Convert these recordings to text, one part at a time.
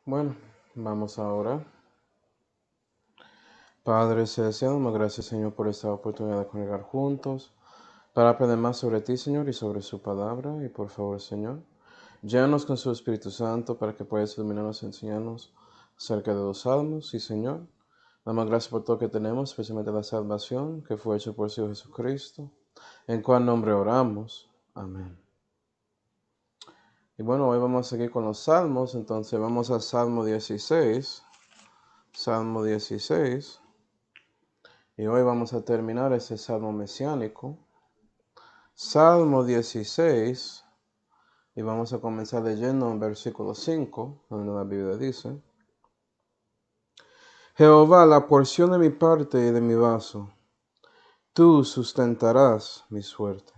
Bueno, vamos ahora. Padre Celestial, damos gracias, Señor, por esta oportunidad de congregar juntos para aprender más sobre ti, Señor, y sobre su palabra. Y por favor, Señor, llénanos con su Espíritu Santo para que puedas iluminarnos y enseñarnos acerca de los salmos. Y, Señor, damos gracias por todo que tenemos, especialmente la salvación que fue hecha por su Hijo Jesucristo, en cual nombre oramos. Amén. Y bueno, hoy vamos a seguir con los salmos, entonces vamos al Salmo 16. Salmo 16. Y hoy vamos a terminar este salmo mesiánico. Salmo 16. Y vamos a comenzar leyendo en versículo 5, donde la Biblia dice: Jehová, la porción de mi parte y de mi vaso, tú sustentarás mi suerte.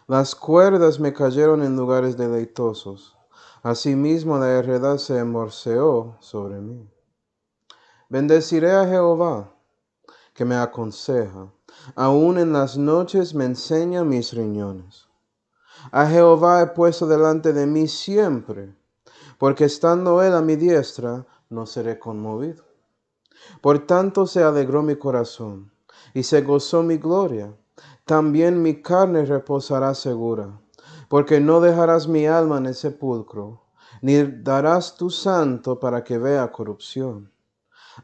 Las cuerdas me cayeron en lugares deleitosos, asimismo la heredad se amorceó sobre mí. Bendeciré a Jehová, que me aconseja, aún en las noches me enseña mis riñones. A Jehová he puesto delante de mí siempre, porque estando él a mi diestra, no seré conmovido. Por tanto se alegró mi corazón, y se gozó mi gloria. También mi carne reposará segura, porque no dejarás mi alma en el sepulcro, ni darás tu santo para que vea corrupción.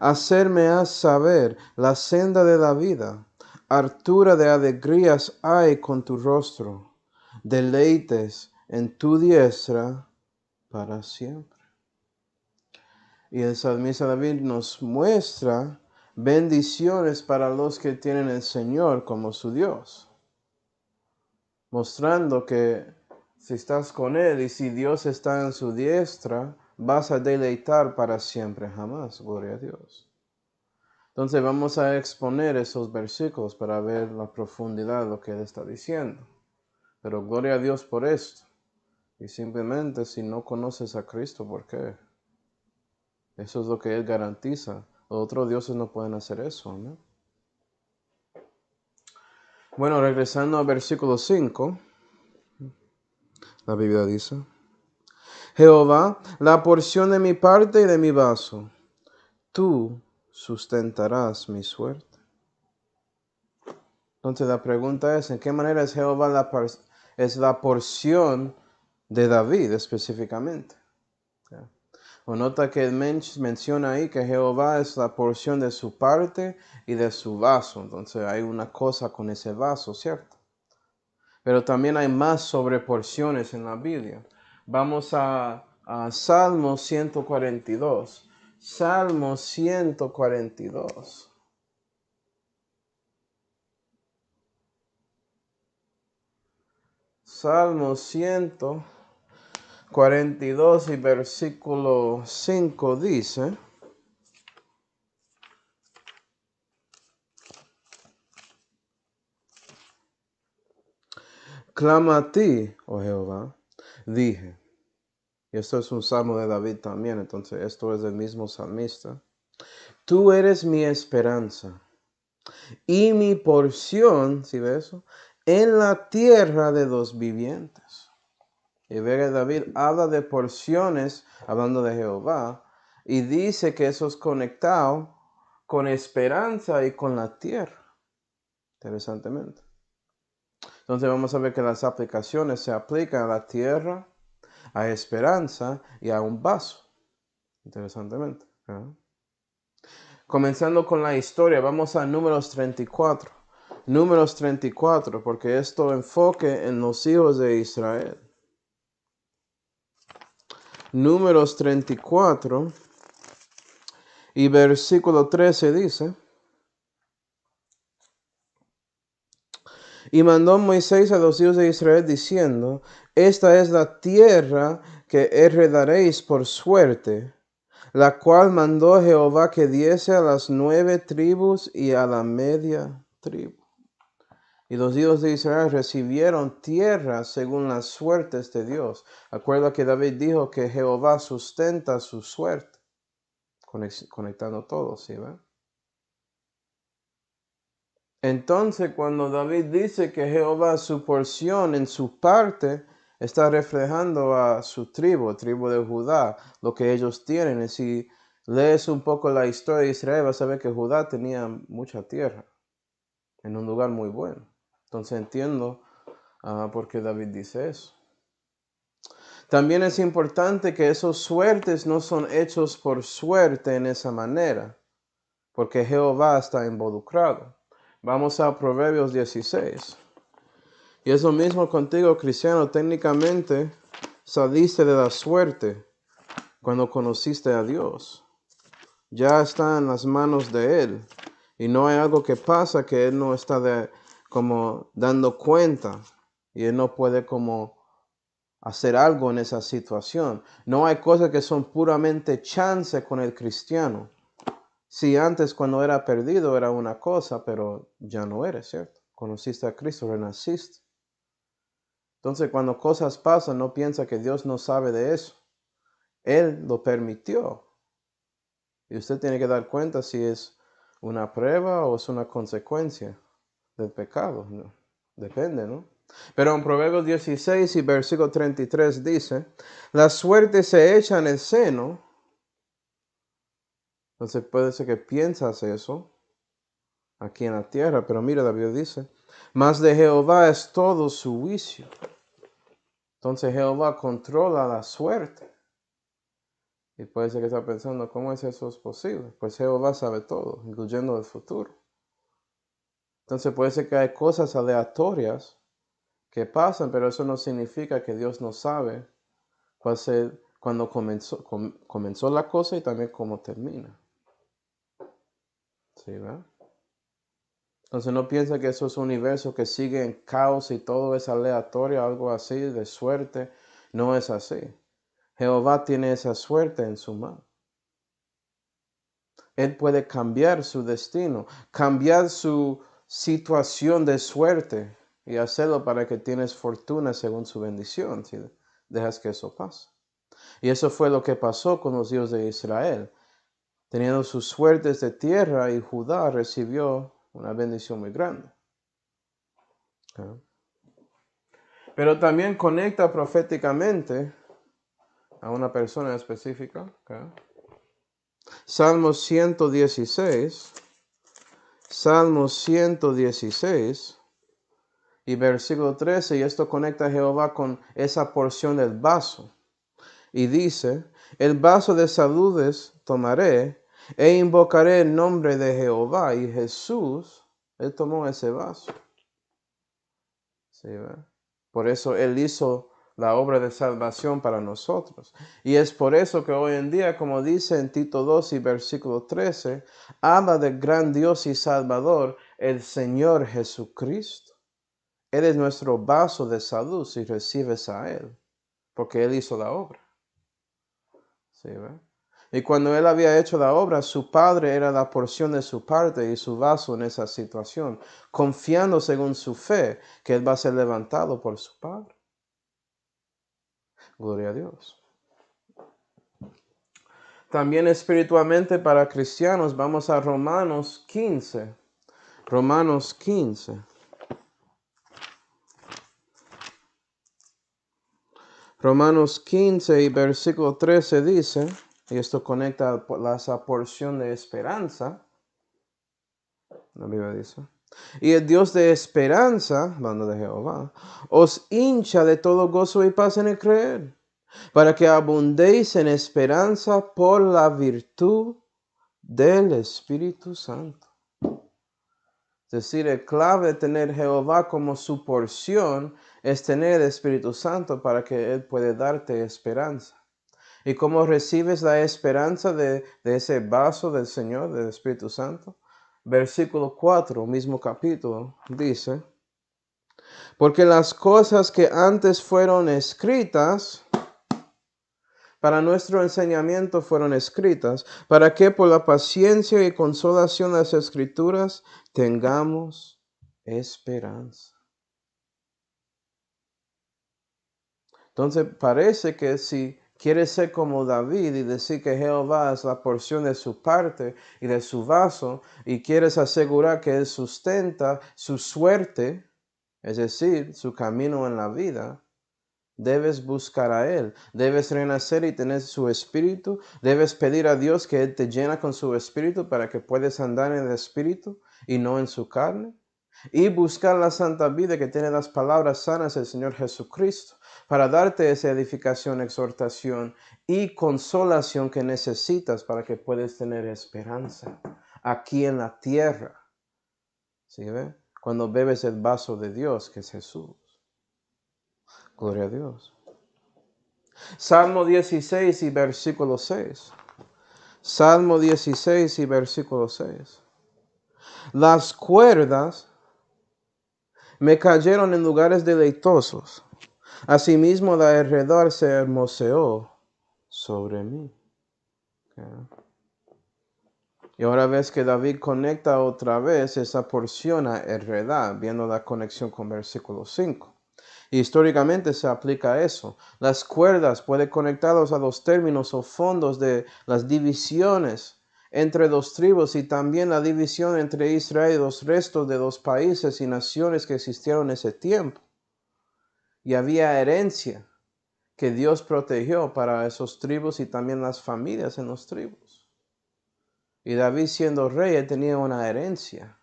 Hacerme has saber la senda de la vida, hartura de alegrías hay con tu rostro, deleites en tu diestra para siempre. Y el salmista David nos muestra bendiciones para los que tienen el Señor como su Dios, mostrando que si estás con Él y si Dios está en su diestra, vas a deleitar para siempre, jamás. Gloria a Dios. Entonces vamos a exponer esos versículos para ver la profundidad de lo que Él está diciendo. Pero gloria a Dios por esto. Y simplemente si no conoces a Cristo, ¿por qué? Eso es lo que Él garantiza. Los otros dioses no pueden hacer eso, ¿no? Bueno, regresando al versículo 5, la Biblia dice: Jehová, la porción de mi parte y de mi vaso, tú sustentarás mi suerte. Entonces la pregunta es, ¿en qué manera es Jehová la porción de David específicamente? O nota que él menciona ahí que Jehová es la porción de su parte y de su vaso. Entonces hay una cosa con ese vaso, ¿cierto? Pero también hay más sobreporciones en la Biblia. Vamos a Salmo 142. Salmo 142. Salmo 142 y versículo 5 dice: Clama a ti, oh Jehová, dije. Y esto es un salmo de David también, entonces esto es del mismo salmista. Tú eres mi esperanza y mi porción, ¿sí ves eso? En la tierra de los vivientes. Y ve que David habla de porciones, hablando de Jehová, y dice que eso es conectado con esperanza y con la tierra. Interesantemente. Entonces vamos a ver que las aplicaciones se aplican a la tierra, a esperanza y a un vaso. Interesantemente. Comenzando con la historia, vamos a Números 34. Números 34, porque esto enfoque en los hijos de Israel. Números 34 y versículo 13 dice: Y mandó Moisés a los hijos de Israel diciendo: Esta es la tierra que heredaréis por suerte, la cual mandó Jehová que diese a las 9 tribus y a la media tribu. Y los hijos de Israel recibieron tierra según las suertes de Dios. Acuerda que David dijo que Jehová sustenta su suerte, conectando todo, ¿sí ven? Entonces, cuando David dice que Jehová es su porción en su parte, está reflejando a su tribu de Judá, lo que ellos tienen. Y si lees un poco la historia de Israel, vas a ver que Judá tenía mucha tierra en un lugar muy bueno. Entonces entiendo por qué David dice eso. También es importante que esos suertes no son hechos por suerte en esa manera, porque Jehová está involucrado. Vamos a Proverbios 16. Y es lo mismo contigo, cristiano. Técnicamente saliste de la suerte cuando conociste a Dios. Ya está en las manos de Él. Y no hay algo que pasa que Él no está como dando cuenta. Y Él no puede como hacer algo en esa situación. No hay cosas que son puramente chance con el cristiano. Si antes cuando era perdido era una cosa, pero ya no eres, ¿cierto? Conociste a Cristo, renaciste. Entonces cuando cosas pasan, no piensa que Dios no sabe de eso. Él lo permitió. Y usted tiene que dar cuenta si es una prueba o es una consecuencia del pecado. ¿No? Depende, ¿no? Pero en Proverbios 16 y versículo 33 dice, la suerte se echa en el seno. Entonces puede ser que piensas eso aquí en la tierra, pero mira, David dice, mas de Jehová es todo su juicio. Entonces Jehová controla la suerte. Y puede ser que está pensando, ¿cómo es eso posible? Pues Jehová sabe todo, incluyendo el futuro. Entonces puede ser que hay cosas aleatorias que pasan, pero eso no significa que Dios no sabe cuando comenzó la cosa y también cómo termina. ¿Sí, verdad? Entonces no piensa que eso es un universo que sigue en caos y todo es aleatorio, algo así, de suerte. No es así. Jehová tiene esa suerte en su mano. Él puede cambiar su destino, cambiar su situación de suerte y hacerlo para que tienes fortuna según su bendición, si dejas que eso pase. Y eso fue lo que pasó con los hijos de Israel. Teniendo sus suertes de tierra y Judá recibió una bendición muy grande. ¿Okay? Pero también conecta proféticamente a una persona específica. ¿Okay? Salmo 116. Salmo 116 y versículo 13. Y esto conecta a Jehová con esa porción del vaso. Y dice, el vaso de saludes tomaré e invocaré el nombre de Jehová. Y Jesús, Él tomó ese vaso. ¿Sí, ¿verdad? Por eso Él hizo la obra de salvación para nosotros. Y es por eso que hoy en día, como dice en Tito 2 y versículo 13, habla del gran Dios y Salvador, el Señor Jesucristo. Él es nuestro vaso de salud si recibes a Él, porque Él hizo la obra. ¿Sí, ¿verdad? Y cuando Él había hecho la obra, su Padre era la porción de su parte y su vaso en esa situación, confiando según su fe que Él va a ser levantado por su Padre. Gloria a Dios. También espiritualmente para cristianos, vamos a Romanos 15. Romanos 15. Romanos 15 y versículo 13 dice, y esto conecta a esa porción de esperanza, la Biblia dice, y el Dios de esperanza, hablando de Jehová, os hincha de todo gozo y paz en el creer, para que abundéis en esperanza por la virtud del Espíritu Santo. Es decir, el clave de tener Jehová como su porción es tener el Espíritu Santo para que Él pueda darte esperanza. ¿Y cómo recibes la esperanza de ese vaso del Señor, del Espíritu Santo? Versículo 4, mismo capítulo, dice, porque las cosas que antes fueron escritas, para nuestro enseñamiento fueron escritas, para que por la paciencia y consolación de las Escrituras tengamos esperanza. Entonces parece que si quieres ser como David y decir que Jehová es la porción de su parte y de su vaso, y quieres asegurar que Él sustenta su suerte, es decir, su camino en la vida, Debes buscar a Él, debes renacer y tener su espíritu, debes pedir a Dios que Él te llena con su espíritu para que puedas andar en el espíritu y no en su carne. Y buscar la santa vida que tiene las palabras sanas del Señor Jesucristo para darte esa edificación, exhortación y consolación que necesitas para que puedas tener esperanza aquí en la tierra. ¿Sí ve? Cuando bebes el vaso de Dios, que es Jesús. Gloria a Dios. Salmo 16 y versículo 6. Salmo 16 y versículo 6. Las cuerdas me cayeron en lugares deleitosos. Asimismo la alrededor se hermoseó sobre mí. Okay. Y ahora ves que David conecta otra vez esa porción a heredad, viendo la conexión con versículo 5. Históricamente se aplica eso. Las cuerdas pueden conectarlos a los términos o fondos de las divisiones entre dos tribus y también la división entre Israel y los restos de los países y naciones que existieron en ese tiempo. Y había herencia que Dios protegió para esos tribus y también las familias en los tribus. Y David, siendo rey, él tenía una herencia.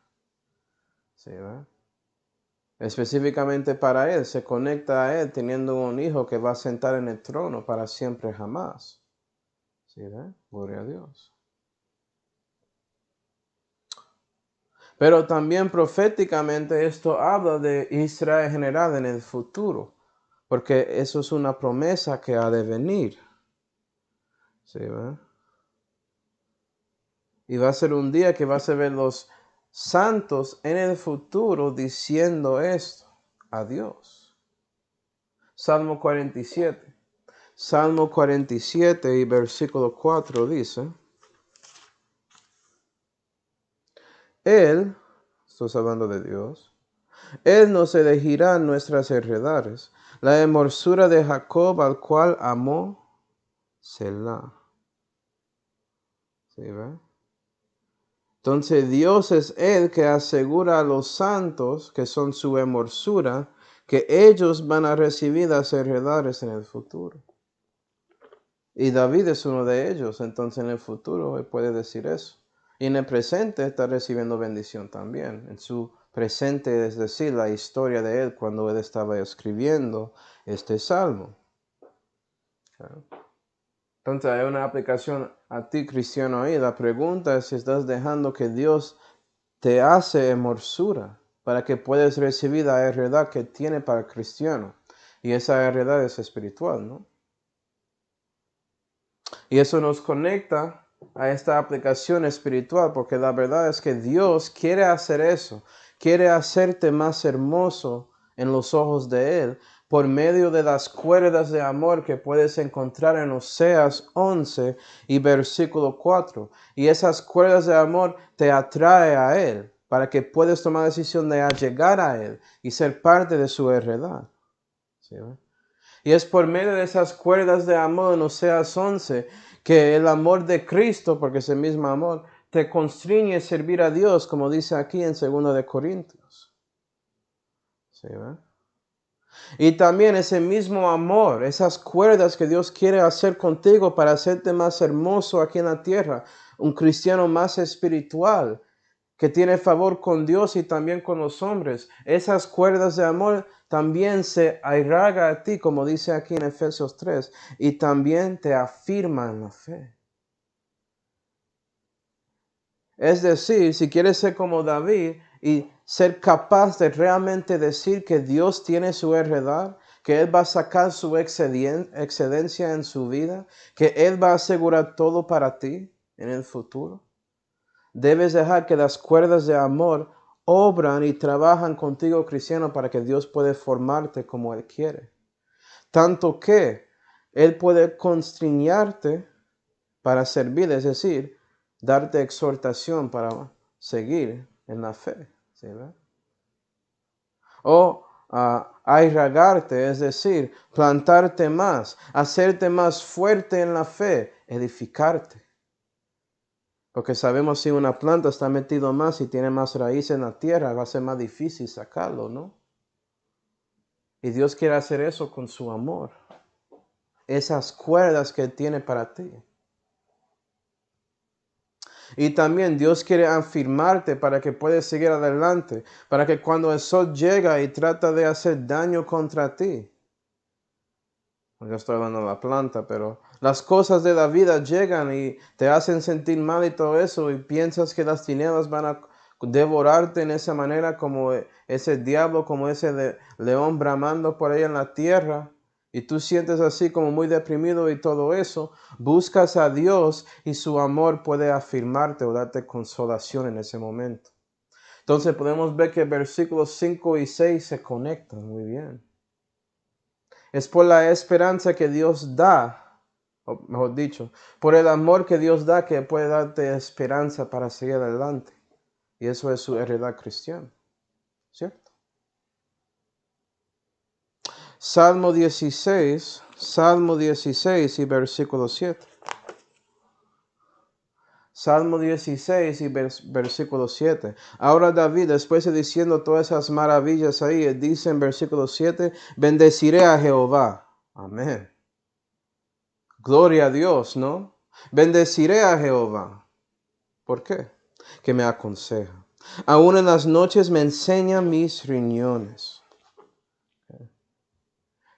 ¿Sí, verdad? Específicamente para él, se conecta a él teniendo un hijo que va a sentar en el trono para siempre jamás. ¿Sí, verdad? Gloria a Dios. Pero también proféticamente esto habla de Israel en general en el futuro, porque eso es una promesa que ha de venir. ¿Sí, verdad? Y va a ser un día que vas a ver los santos en el futuro diciendo esto a Dios. Salmo 47. Salmo 47 y versículo 4 dice: Él, estoy hablando de Dios, Él nos elegirá en nuestras heredades, la hermosura de Jacob al cual amó Selah. ¿Sí, ve? Entonces Dios es el que asegura a los santos, que son su hermosura, que ellos van a recibir las heredades en el futuro. Y David es uno de ellos, entonces en el futuro él puede decir eso. Y en el presente está recibiendo bendición también. En su presente, es decir, la historia de él cuando él estaba escribiendo este salmo. Entonces hay una aplicación a ti, cristiano, ahí. La pregunta es si estás dejando que Dios te hace hermosura para que puedas recibir la heredad que tiene para el cristiano. Y esa heredad es espiritual, ¿no? Y eso nos conecta a esta aplicación espiritual, porque la verdad es que Dios quiere hacer eso, quiere hacerte más hermoso en los ojos de Él, por medio de las cuerdas de amor que puedes encontrar en Oseas 11 y versículo 4. Y esas cuerdas de amor te atraen a Él, para que puedas tomar la decisión de llegar a Él y ser parte de su heredad. ¿Sí, ve? Y es por medio de esas cuerdas de amor en Oseas 11 que el amor de Cristo, porque es el mismo amor, te constriñe a servir a Dios, como dice aquí en 2 de Corintios. ¿Sí, ve? Y también ese mismo amor, esas cuerdas que Dios quiere hacer contigo para hacerte más hermoso aquí en la tierra, un cristiano más espiritual, que tiene favor con Dios y también con los hombres. Esas cuerdas de amor también se arraiga a ti, como dice aquí en Efesios 3, y también te afirma en la fe. Es decir, si quieres ser como David y ser capaz de realmente decir que Dios tiene su heredad, que Él va a sacar su excedencia en su vida, que Él va a asegurar todo para ti en el futuro, debes dejar que las cuerdas de amor obran y trabajan contigo, cristiano, para que Dios pueda formarte como Él quiere. Tanto que Él puede constriñarte para servir, es decir, darte exhortación para seguir en la fe. ¿Sí, verdad? O arraigarte, es decir, plantarte más, hacerte más fuerte en la fe, edificarte. Porque sabemos si una planta está metida más y tiene más raíces en la tierra, va a ser más difícil sacarlo, ¿no? Y Dios quiere hacer eso con su amor. Esas cuerdas que Él tiene para ti. Y también Dios quiere afirmarte para que puedas seguir adelante. Para que cuando el sol llega y trata de hacer daño contra ti. Yo estoy hablando de la planta, pero las cosas de la vida llegan y te hacen sentir mal y todo eso. Y piensas que las tinieblas van a devorarte en esa manera como ese diablo, como ese león bramando por ahí en la tierra. Y tú sientes así como muy deprimido y todo eso. Buscas a Dios y su amor puede afirmarte o darte consolación en ese momento. Entonces podemos ver que versículos 5 y 6 se conectan muy bien. Es por la esperanza que Dios da, o mejor dicho, por el amor que Dios da que puede darte esperanza para seguir adelante. Y eso es su heredad cristiana, ¿cierto? Salmo 16 y versículo 7. Salmo 16 y versículo 7. Ahora David, después de diciendo todas esas maravillas ahí, dice en versículo 7, bendeciré a Jehová. Amén. Gloria a Dios, ¿no? Bendeciré a Jehová. ¿Por qué? Que me aconseja. Aún en las noches me enseña mis riñones.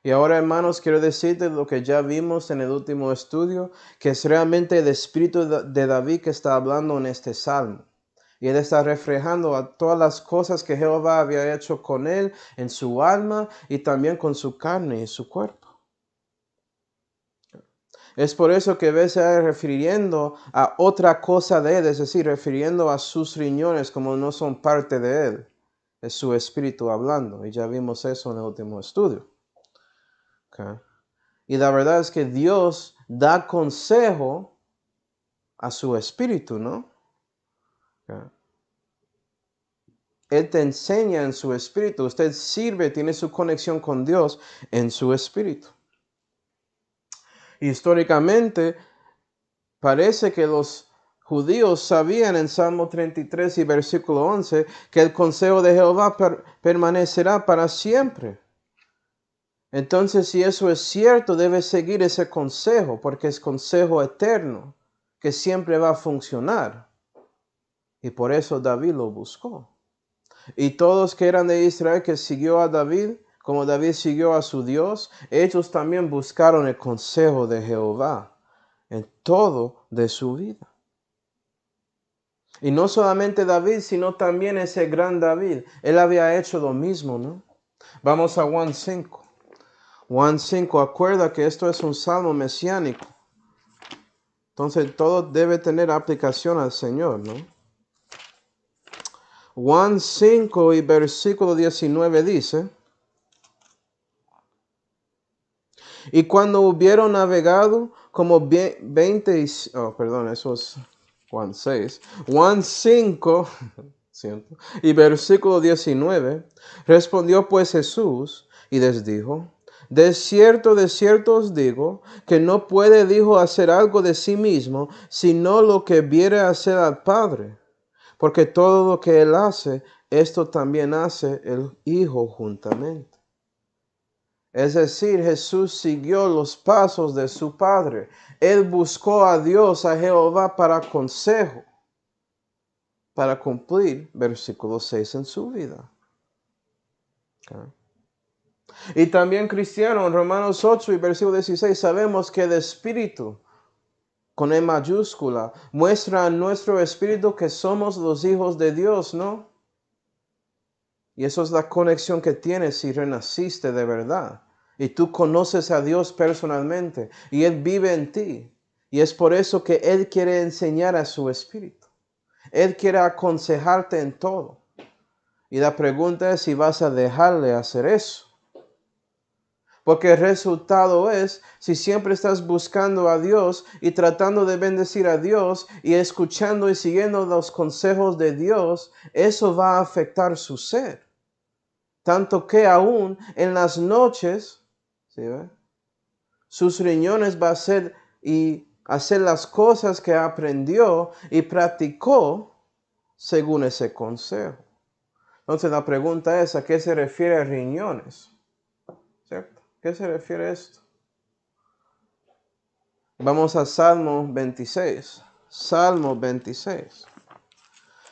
Y ahora, hermanos, quiero decirte lo que ya vimos en el último estudio, que es realmente el espíritu de David que está hablando en este salmo. Y él está reflejando a todas las cosas que Jehová había hecho con él, en su alma y también con su carne y su cuerpo. Es por eso que ves a él refiriendo a otra cosa de él, es decir, refiriendo a sus riñones como no son parte de él. Es su espíritu hablando. Y ya vimos eso en el último estudio. Okay. Y la verdad es que Dios da consejo a su espíritu, ¿no? Okay. Él te enseña en su espíritu. Usted sirve, tiene su conexión con Dios en su espíritu. Históricamente, parece que los judíos sabían en Salmo 33 y versículo 11 que el consejo de Jehová permanecerá para siempre. Entonces, si eso es cierto, debe seguir ese consejo, porque es consejo eterno, que siempre va a funcionar. Y por eso David lo buscó. Y todos que eran de Israel que siguió a David, como David siguió a su Dios, ellos también buscaron el consejo de Jehová en todo de su vida. Y no solamente David, sino también ese gran David. Él había hecho lo mismo, ¿no? Vamos a Juan 5. Juan 5, acuerda que esto es un salmo mesiánico. Entonces todo debe tener aplicación al Señor, ¿no? Juan 5 y versículo 19 dice, y cuando hubieron navegado como 20, eso es Juan 6, Juan 5, ¿cierto? Y versículo 19, respondió pues Jesús y les dijo, de cierto os digo, que no puede el Hijo hacer algo de sí mismo, sino lo que viere hacer al Padre. Porque todo lo que Él hace, esto también hace el Hijo juntamente. Es decir, Jesús siguió los pasos de su Padre. Él buscó a Dios, a Jehová, para consejo, para cumplir versículo 6 en su vida. Okay. Y también cristiano, en Romanos 8 y versículo 16, sabemos que el Espíritu, con E mayúscula, muestra a nuestro espíritu que somos los hijos de Dios, ¿no? Y eso es la conexión que tienes si renaciste de verdad. Y tú conoces a Dios personalmente y Él vive en ti. Y es por eso que Él quiere enseñar a su espíritu. Él quiere aconsejarte en todo. Y la pregunta es si vas a dejarle hacer eso. Porque el resultado es, si siempre estás buscando a Dios y tratando de bendecir a Dios y escuchando y siguiendo los consejos de Dios, eso va a afectar su ser. Tanto que aún en las noches, ¿sí ve? Sus riñones va a hacer y hacer las cosas que aprendió y practicó según ese consejo. Entonces la pregunta es, ¿a qué se refiere riñones? ¿Qué se refiere a esto? Vamos a Salmo 26. Salmo 26.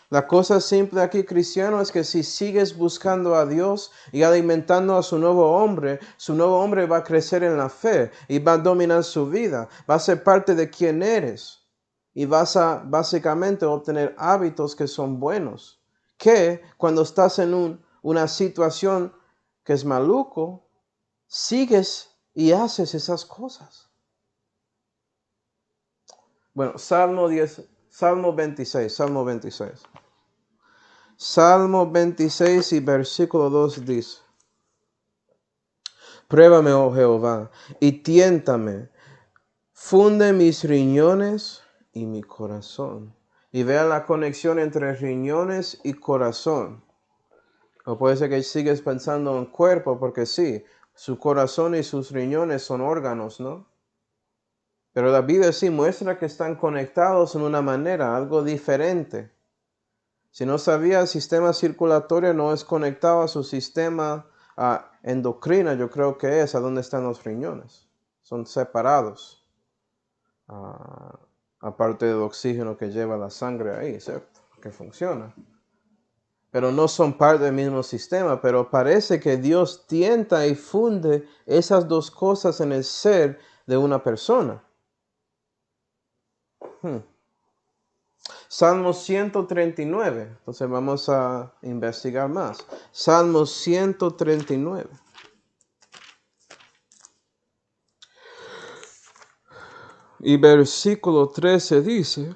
La cosa simple aquí, cristiano, es que si sigues buscando a Dios y alimentando a su nuevo hombre va a crecer en la fe y va a dominar su vida, va a ser parte de quien eres y vas a básicamente obtener hábitos que son buenos, que cuando estás en una situación que es maluco, sigues y haces esas cosas. Bueno, Salmo 26. Salmo 26 y versículo 2 dice: Pruébame, oh Jehová, y tiéntame, funde mis riñones y mi corazón. Y vean la conexión entre riñones y corazón. O puede ser que sigues pensando en cuerpo, porque sí, su corazón y sus riñones son órganos, ¿no? Pero la Biblia sí muestra que están conectados en una manera, algo diferente. Si no sabía, el sistema circulatorio no es conectado a su sistema endocrino, yo creo que es a donde están los riñones. Son separados. Aparte del oxígeno que lleva la sangre ahí, ¿cierto? Que funciona. Pero no son parte del mismo sistema, pero parece que Dios tienta y funde esas dos cosas en el ser de una persona. Salmo 139. Entonces vamos a investigar más. Salmo 139. Y versículo 13 dice: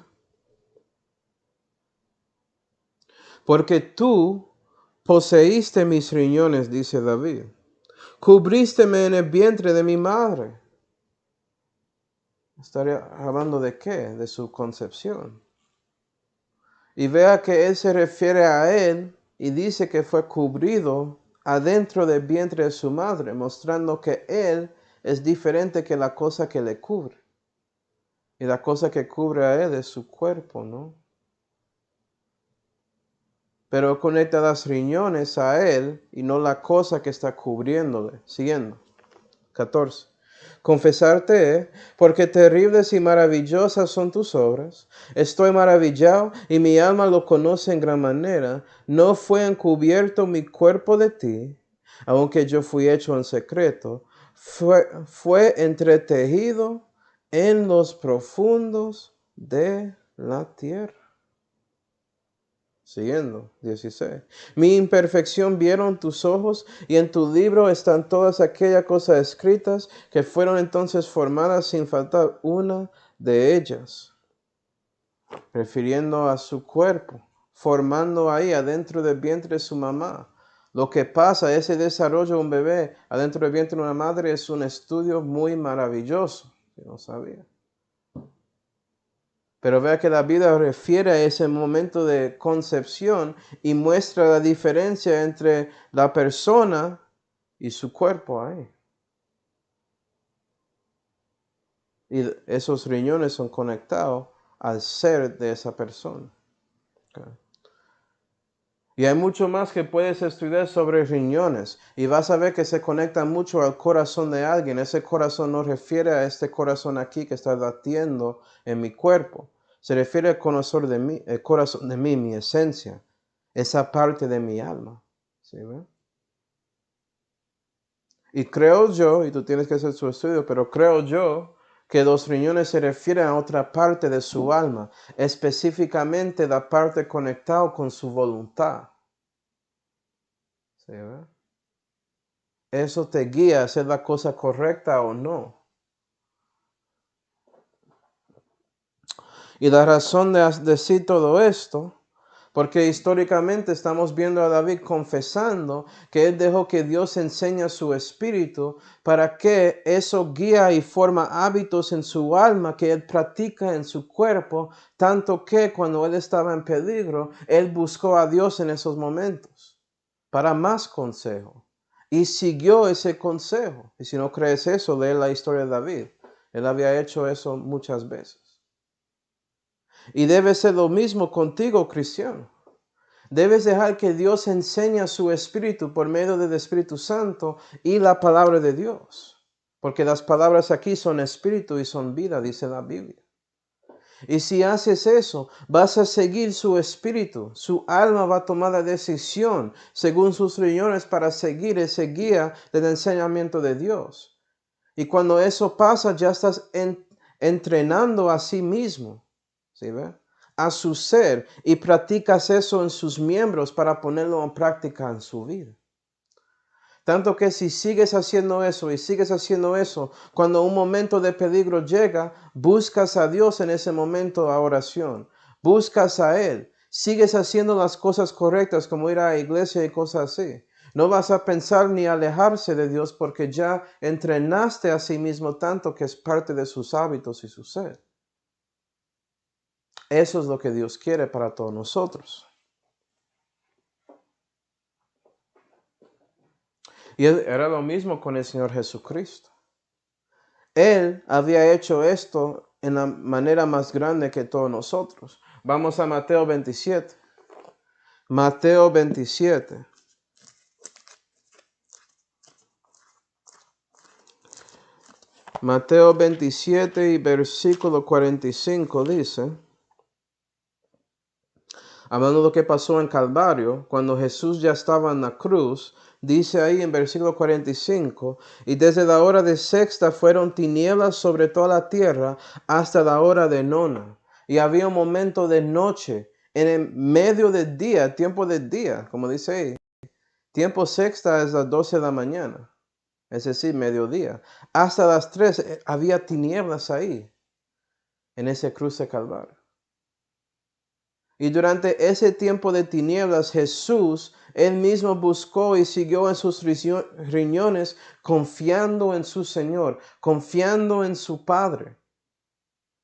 Porque tú poseíste mis riñones, dice David. Cubrísteme en el vientre de mi madre. ¿Estaría hablando de qué? De su concepción. Y vea que él se refiere a él y dice que fue cubrido adentro del vientre de su madre, mostrando que él es diferente que la cosa que le cubre. Y la cosa que cubre a él es su cuerpo, ¿no? Pero conecta las riñones a él y no la cosa que está cubriéndole. Siguiendo. 14. Confesarte, porque terribles y maravillosas son tus obras. Estoy maravillado y mi alma lo conoce en gran manera. No fue encubierto mi cuerpo de ti, aunque yo fui hecho en secreto. Fue entretejido en los profundos de la tierra. Siguiendo, 16. Mi imperfección vieron tus ojos, y en tu libro están todas aquellas cosas escritas que fueron entonces formadas sin faltar una de ellas. Refiriendo a su cuerpo, formando ahí adentro del vientre de su mamá. Lo que pasa, ese desarrollo de un bebé adentro del vientre de una madre es un estudio muy maravilloso. Yo no sabía. Pero vea que la Biblia refiere a ese momento de concepción y muestra la diferencia entre la persona y su cuerpo ahí. Y esos riñones son conectados al ser de esa persona. Okay. Y hay mucho más que puedes estudiar sobre riñones. Y vas a ver que se conecta mucho al corazón de alguien. Ese corazón no refiere a este corazón aquí que está latiendo en mi cuerpo. Se refiere al corazón de mí, mi esencia. Esa parte de mi alma. ¿Sí, ve? Y creo yo, y tú tienes que hacer su estudio, pero creo yo que los riñones se refieren a otra parte de su alma. Específicamente la parte conectada con su voluntad. ¿Sí, ve? Eso te guía a hacer la cosa correcta o no. Y la razón de decir todo esto, porque históricamente estamos viendo a David confesando que él dejó que Dios enseñe su espíritu para que eso guía y forma hábitos en su alma que él practica en su cuerpo, tanto que cuando él estaba en peligro, él buscó a Dios en esos momentos para más consejo. Y siguió ese consejo. Y si no crees eso, lee la historia de David. Él había hecho eso muchas veces. Y debe ser lo mismo contigo, cristiano. Debes dejar que Dios enseñe su Espíritu por medio del Espíritu Santo y la palabra de Dios. Porque las palabras aquí son Espíritu y son vida, dice la Biblia. Y si haces eso, vas a seguir su Espíritu. Su alma va a tomar la decisión según sus riñones para seguir ese guía del enseñamiento de Dios. Y cuando eso pasa, ya estás entrenando a sí mismo. ¿Sí ve? A su ser, y practicas eso en sus miembros para ponerlo en práctica en su vida. Tanto que si sigues haciendo eso y sigues haciendo eso, cuando un momento de peligro llega, buscas a Dios en ese momento a oración. Buscas a Él. Sigues haciendo las cosas correctas como ir a la iglesia y cosas así. No vas a pensar ni alejarse de Dios porque ya entrenaste a sí mismo tanto que es parte de sus hábitos y su ser. Eso es lo que Dios quiere para todos nosotros. Y era lo mismo con el Señor Jesucristo. Él había hecho esto en la manera más grande que todos nosotros. Vamos a Mateo 27. Mateo 27. Mateo 27 y versículo 45 dice, hablando de lo que pasó en Calvario, cuando Jesús ya estaba en la cruz, dice ahí en versículo 45, y desde la hora de sexta fueron tinieblas sobre toda la tierra hasta la hora de nona. Y había un momento de noche, en el medio del día, tiempo del día, como dice ahí. Tiempo sexta es las 12 de la mañana, es decir, mediodía. Hasta las 3 había tinieblas ahí, en ese cruce Calvario. Y durante ese tiempo de tinieblas, Jesús, él mismo buscó y siguió en sus riñones, confiando en su Señor, confiando en su Padre,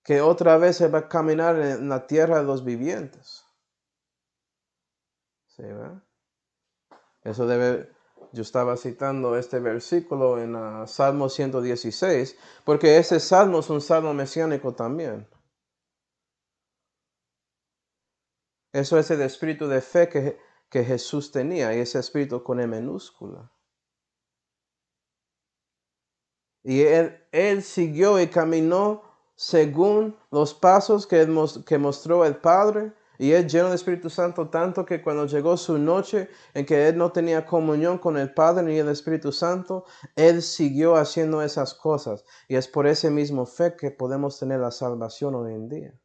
que otra vez se va a caminar en la tierra de los vivientes. ¿Sí, verdad? Eso debe, yo estaba citando este versículo en Salmo 116, porque ese salmo es un salmo mesiánico también. Eso es el espíritu de fe que Jesús tenía, y ese espíritu con E minúscula. Y él siguió y caminó según los pasos que mostró el Padre. Y él lleno del Espíritu Santo tanto que cuando llegó su noche en que él no tenía comunión con el Padre ni el Espíritu Santo, él siguió haciendo esas cosas. Y es por ese mismo fe que podemos tener la salvación hoy en día.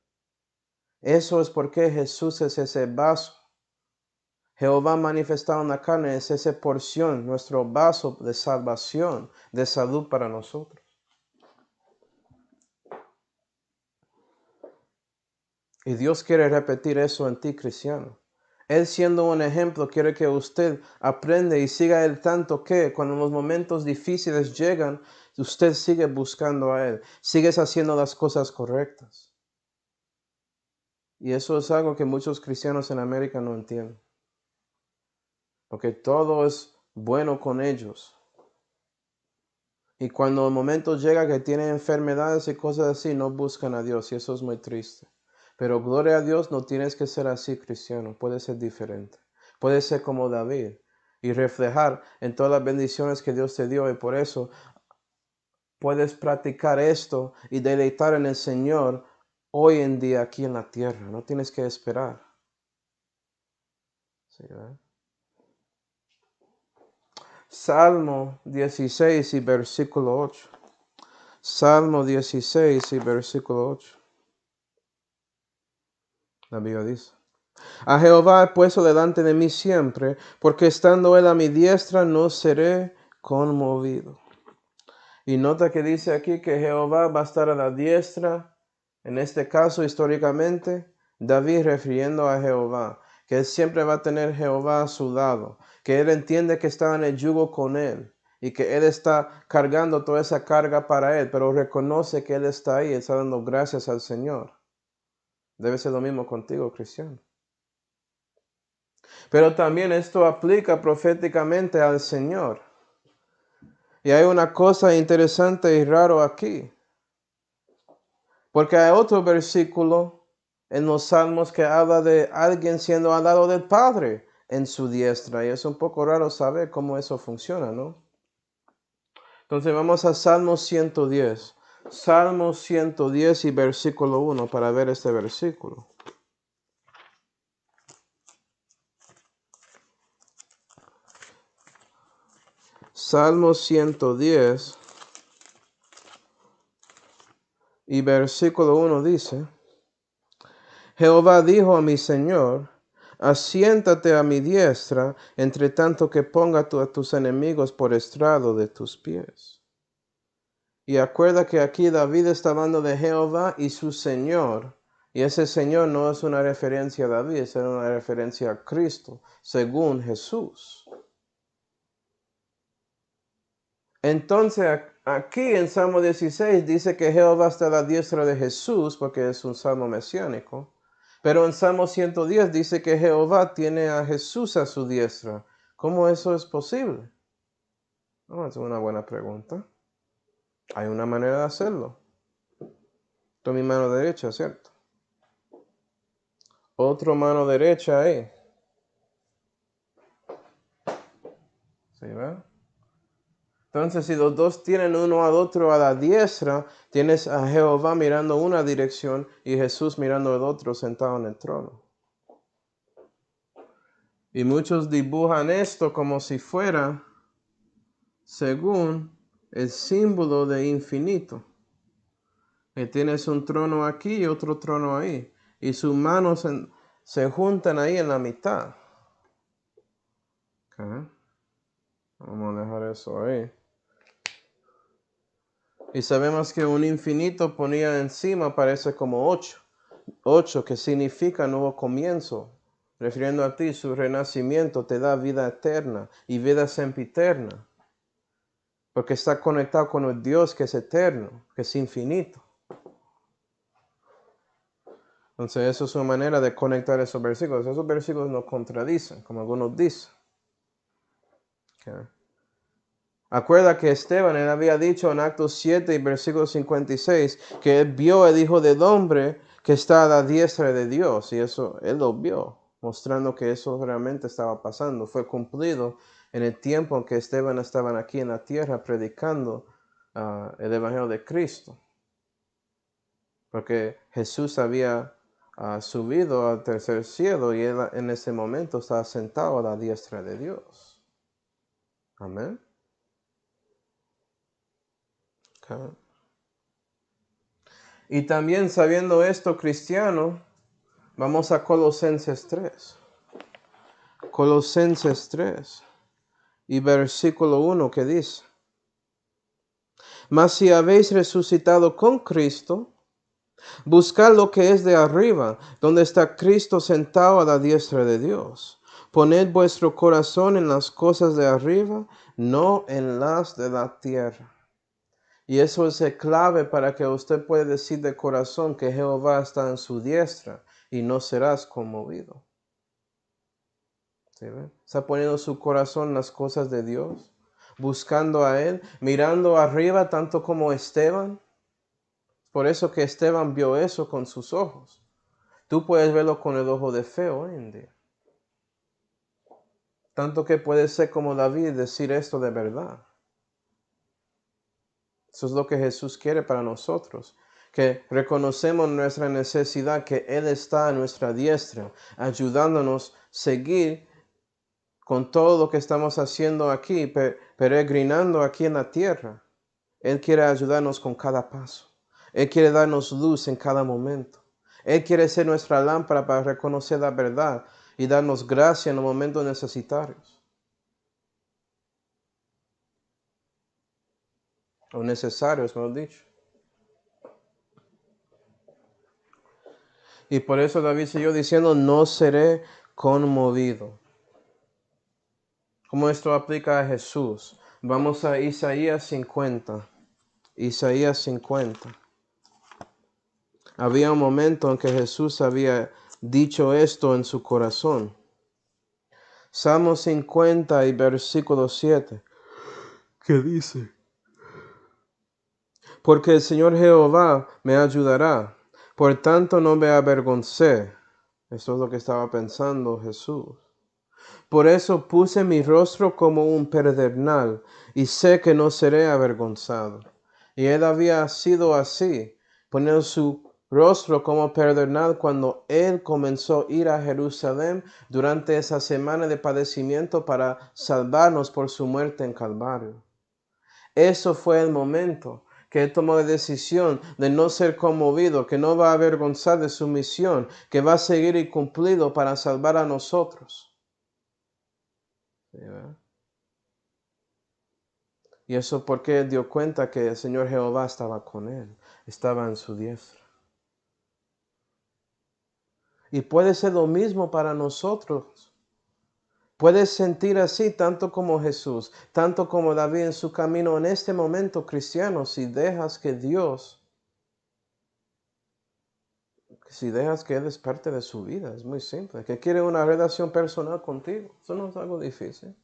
Eso es porque Jesús es ese vaso. Jehová manifestado en la carne es esa porción, nuestro vaso de salvación, de salud para nosotros. Y Dios quiere repetir eso en ti, cristiano. Él siendo un ejemplo quiere que usted aprenda y siga Él tanto que cuando los momentos difíciles llegan, usted sigue buscando a Él. Sigues haciendo las cosas correctas. Y eso es algo que muchos cristianos en América no entienden. Porque todo es bueno con ellos. Y cuando el momento llega que tienen enfermedades y cosas así, no buscan a Dios. Y eso es muy triste. Pero gloria a Dios, no tienes que ser así, cristiano. Puede ser diferente. Puede ser como David y reflejar en todas las bendiciones que Dios te dio. Y por eso puedes practicar esto y deleitar en el Señor hoy en día aquí en la tierra. No tienes que esperar. ¿Sí, verdad? Salmo 16 y versículo 8. Salmo 16 y versículo 8. La Biblia dice: a Jehová he puesto delante de mí siempre, porque estando él a mi diestra no seré conmovido. Y nota que dice aquí que Jehová va a estar a la diestra, en este caso históricamente, David refiriendo a Jehová, que él siempre va a tener Jehová a su lado, que él entiende que está en el yugo con él y que él está cargando toda esa carga para él, pero reconoce que él está ahí, está dando gracias al Señor. Debe ser lo mismo contigo, cristiano. Pero también esto aplica proféticamente al Señor. Y hay una cosa interesante y raro aquí. Porque hay otro versículo en los salmos que habla de alguien siendo al lado del Padre en su diestra. Y es un poco raro saber cómo eso funciona, ¿no? Entonces vamos a Salmo 110. Salmo 110 y versículo 1 para ver este versículo. Salmo 110 y versículo 1 dice: Jehová dijo a mi Señor, asiéntate a mi diestra, entre tanto que ponga a tus enemigos por estrado de tus pies. Y acuerda que aquí David está hablando de Jehová y su Señor. Y ese Señor no es una referencia a David, es una referencia a Cristo, según Jesús. Entonces aquí en Salmo 16 dice que Jehová está a la diestra de Jesús, porque es un salmo mesiánico. Pero en Salmo 110 dice que Jehová tiene a Jesús a su diestra. ¿Cómo eso es posible? No, es una buena pregunta. Hay una manera de hacerlo. Esto es mi mano derecha, ¿cierto? Otra mano derecha ahí. ¿Sí ve? Entonces, si los dos tienen uno al otro a la diestra, tienes a Jehová mirando una dirección y Jesús mirando el otro sentado en el trono. Y muchos dibujan esto como si fuera, según el símbolo de infinito. Que tienes un trono aquí y otro trono ahí. Y sus manos se juntan ahí en la mitad. Okay. Vamos a dejar eso ahí. Y sabemos que un infinito ponía encima parece como 8. 8 que significa nuevo comienzo. Refiriendo a ti, su renacimiento te da vida eterna y vida sempiterna. Porque está conectado con el Dios que es eterno, que es infinito. Entonces, eso es una manera de conectar esos versículos. Esos versículos no contradicen, como algunos dicen. Okay. Acuerda que Esteban, él había dicho en Actos 7 y versículo 56, que él vio el Hijo del Hombre que está a la diestra de Dios. Y eso, él lo vio, mostrando que eso realmente estaba pasando. Fue cumplido en el tiempo en que Esteban estaba aquí en la tierra predicando el Evangelio de Cristo. Porque Jesús había subido al tercer cielo y él en ese momento estaba sentado a la diestra de Dios. Amén. Okay. Y también sabiendo esto, cristiano, vamos a Colosenses 3. Colosenses 3 y versículo 1 que dice: Mas si habéis resucitado con Cristo, buscad lo que es de arriba, donde está Cristo sentado a la diestra de Dios. Poned vuestro corazón en las cosas de arriba, no en las de la tierra. Y eso es clave para que usted pueda decir de corazón que Jehová está en su diestra y no serás conmovido. ¿Sí ve? Está poniendo su corazón en las cosas de Dios, buscando a Él, mirando arriba tanto como Esteban. Por eso que Esteban vio eso con sus ojos. Tú puedes verlo con el ojo de fe hoy en día. Tanto que puedes ser como David y decir esto de verdad. Eso es lo que Jesús quiere para nosotros. Que reconocemos nuestra necesidad, que Él está a nuestra diestra, ayudándonos a seguir con todo lo que estamos haciendo aquí, peregrinando aquí en la tierra. Él quiere ayudarnos con cada paso. Él quiere darnos luz en cada momento. Él quiere ser nuestra lámpara para reconocer la verdad y darnos gracia en los momentos necesarios. O necesarios, mejor dicho. Y por eso David siguió diciendo, no seré conmovido. ¿Cómo esto aplica a Jesús? Vamos a Isaías 50. Isaías 50. Había un momento en que Jesús había dicho esto en su corazón. Salmo 50 y versículo 7. ¿Qué dice? Porque el Señor Jehová me ayudará. Por tanto, no me avergoncé. Esto es lo que estaba pensando Jesús. Por eso puse mi rostro como un pedernal y sé que no seré avergonzado. Y él había sido así, poniendo su rostro como pedernal cuando él comenzó a ir a Jerusalén durante esa semana de padecimiento para salvarnos por su muerte en Calvario. Eso fue el momento que él tomó la decisión de no ser conmovido, que no va a avergonzar de su misión, que va a seguir y cumplido para salvar a nosotros. ¿Sí, verdad? Y eso porque él dio cuenta que el Señor Jehová estaba con él, estaba en su diestra. Y puede ser lo mismo para nosotros. Puedes sentir así tanto como Jesús, tanto como David en su camino en este momento cristiano, si dejas que Él es parte de su vida. Es muy simple. Que quiere una relación personal contigo. Eso no es algo difícil.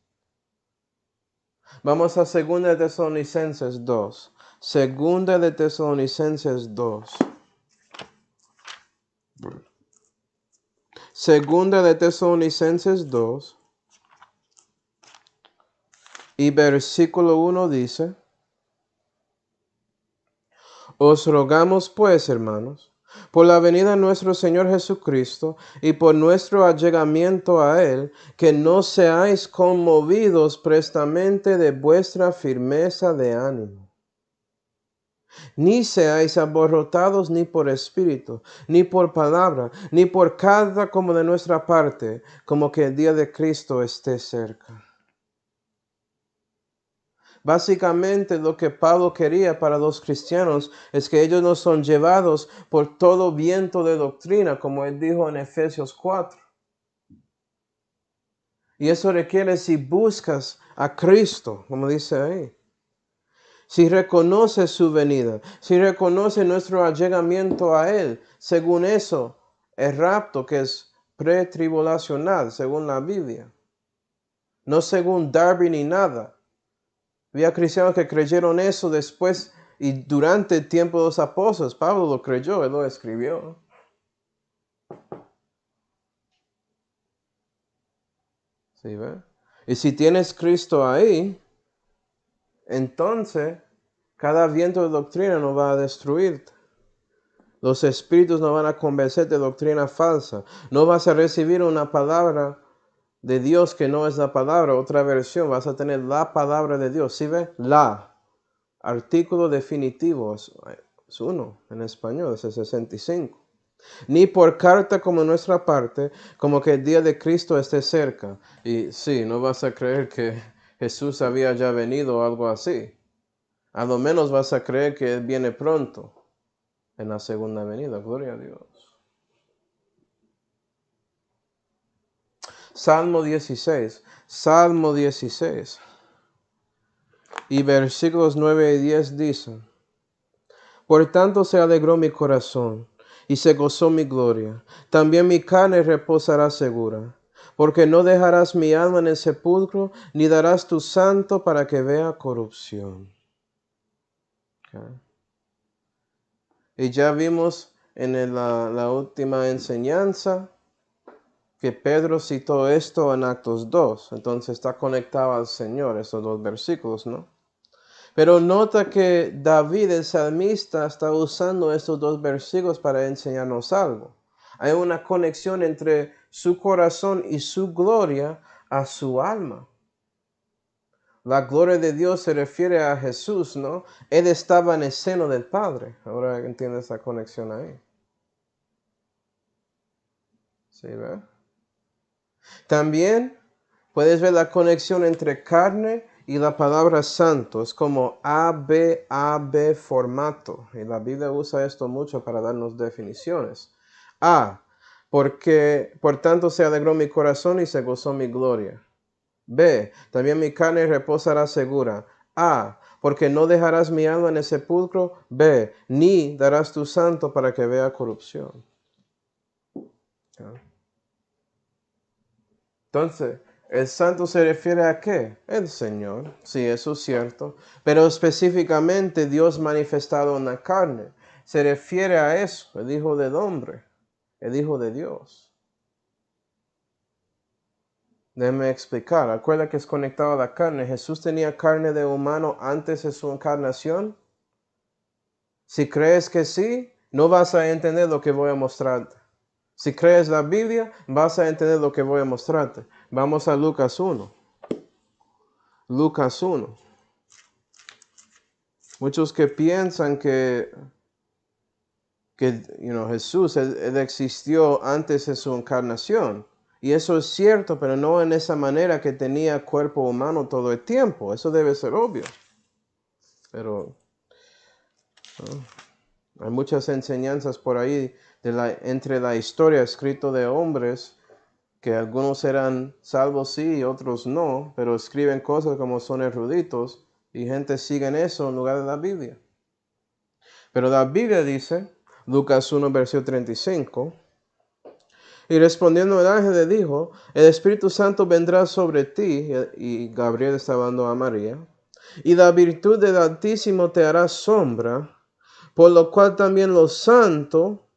Vamos a 2 de Tesalonicenses 2. 2 de Tesalonicenses 2. Segunda de Tesalonicenses 2 y versículo 1 dice: Os rogamos pues, hermanos, por la venida de nuestro Señor Jesucristo y por nuestro allegamiento a Él, que no seáis conmovidos prestamente de vuestra firmeza de ánimo, ni seáis aborrotados ni por espíritu, ni por palabra, ni por carta como de nuestra parte, como que el día de Cristo esté cerca. Básicamente lo que Pablo quería para los cristianos es que ellos no son llevados por todo viento de doctrina, como él dijo en Efesios 4. Y eso requiere si buscas a Cristo, como dice ahí. Si reconoces su venida, si reconoces nuestro allegamiento a Él, según eso, el rapto que es pretribulacional, según la Biblia. No según Darwin ni nada. Había cristianos que creyeron eso después y durante el tiempo de los apóstoles. Pablo lo creyó, él lo escribió. ¿Sí ve? Y si tienes Cristo ahí, entonces cada viento de doctrina no va a destruirte. Los espíritus no van a convencerte de doctrina falsa. No vas a recibir una palabra de Dios que no es la palabra, otra versión. Vas a tener la palabra de Dios. ¿Sí ve? La. Artículo definitivo es uno en español, es el 65. Ni por carta como nuestra parte, como que el día de Cristo esté cerca. Y sí, no vas a creer que Jesús había ya venido o algo así. A lo menos vas a creer que Él viene pronto en la segunda venida. Gloria a Dios. Salmo 16. Salmo 16. Y versículos 9 y 10 dicen: Por tanto se alegró mi corazón y se gozó mi gloria. También mi carne reposará segura, porque no dejarás mi alma en el sepulcro, ni darás tu santo para que vea corrupción. Okay. Y ya vimos en la última enseñanza que Pedro citó esto en Actos 2. Entonces está conectado al Señor, esos dos versículos, ¿no? Pero nota que David, el salmista, está usando estos dos versículos para enseñarnos algo. Hay una conexión entre su corazón y su gloria a su alma. La gloria de Dios se refiere a Jesús, ¿no? Él estaba en el seno del Padre. Ahora entiendes esa conexión ahí. ¿Sí, verdad? También puedes ver la conexión entre carne y la palabra santo. Es como AB formato. Y la Biblia usa esto mucho para darnos definiciones. A, porque por tanto se alegró mi corazón y se gozó mi gloria. B, también mi carne reposará segura. A, porque no dejarás mi alma en el sepulcro. B, ni darás tu santo para que vea corrupción. Entonces, ¿el santo se refiere a qué? El Señor. Sí, eso es cierto. Pero específicamente Dios manifestado en la carne. se refiere a eso, el Hijo del Hombre, el Hijo de Dios. Déjeme explicar. Acuerda que es conectado a la carne. Jesús tenía carne de humano antes de su encarnación. Si crees que sí, no vas a entender lo que voy a mostrarte. Si crees la Biblia, vas a entender lo que voy a mostrarte. Vamos a Lucas 1. Lucas 1. Muchos que piensan que Jesús, él existió antes de su encarnación. Y eso es cierto, pero no en esa manera que tenía cuerpo humano todo el tiempo. Eso debe ser obvio. Pero hay muchas enseñanzas por ahí entre la historia escrita de hombres, que algunos eran salvos sí y otros no, pero escriben cosas como son eruditos y gente sigue en eso en lugar de la Biblia. Pero la Biblia dice, Lucas 1, versículo 35, y respondiendo el ángel le dijo, el Espíritu Santo vendrá sobre ti, y Gabriel está hablando a María, y la virtud del Altísimo te hará sombra, por lo cual también lo santo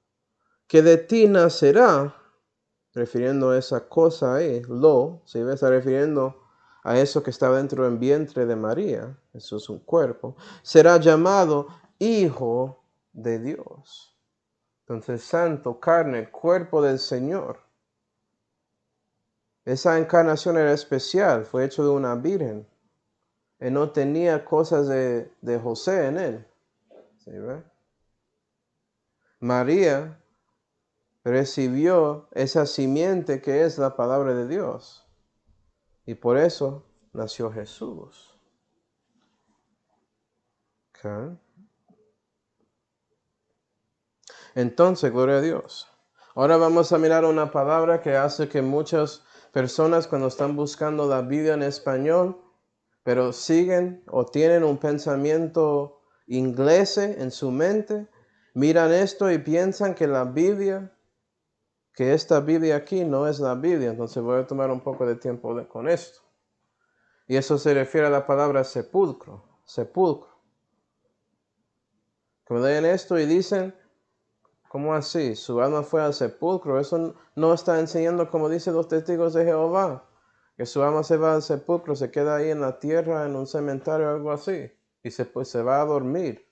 que de ti nacerá, refiriendo a esa cosa ahí, se iba a estar refiriendo a eso que está dentro del vientre de María, eso es un cuerpo, será llamado Hijo de Dios. Entonces, santo, carne, cuerpo del Señor. Esa encarnación era especial, fue hecho de una virgen. Él no tenía cosas de José en él. ¿Sí ve? María recibió esa simiente que es la palabra de Dios. Y por eso nació Jesús. Okay. Entonces, gloria a Dios. Ahora vamos a mirar una palabra que hace que muchas personas cuando están buscando la Biblia en español, pero siguen o tienen un pensamiento inglés en su mente, miran esto y piensan que la Biblia, que esta Biblia aquí no es la Biblia. Entonces voy a tomar un poco de tiempo con esto. Y eso se refiere a la palabra sepulcro, sepulcro. Que leen esto y dicen, ¿cómo así? Su alma fue al sepulcro. Eso no está enseñando como dicen los testigos de Jehová. Que su alma se va al sepulcro, se queda ahí en la tierra, en un cementerio o algo así. Y se va a dormir.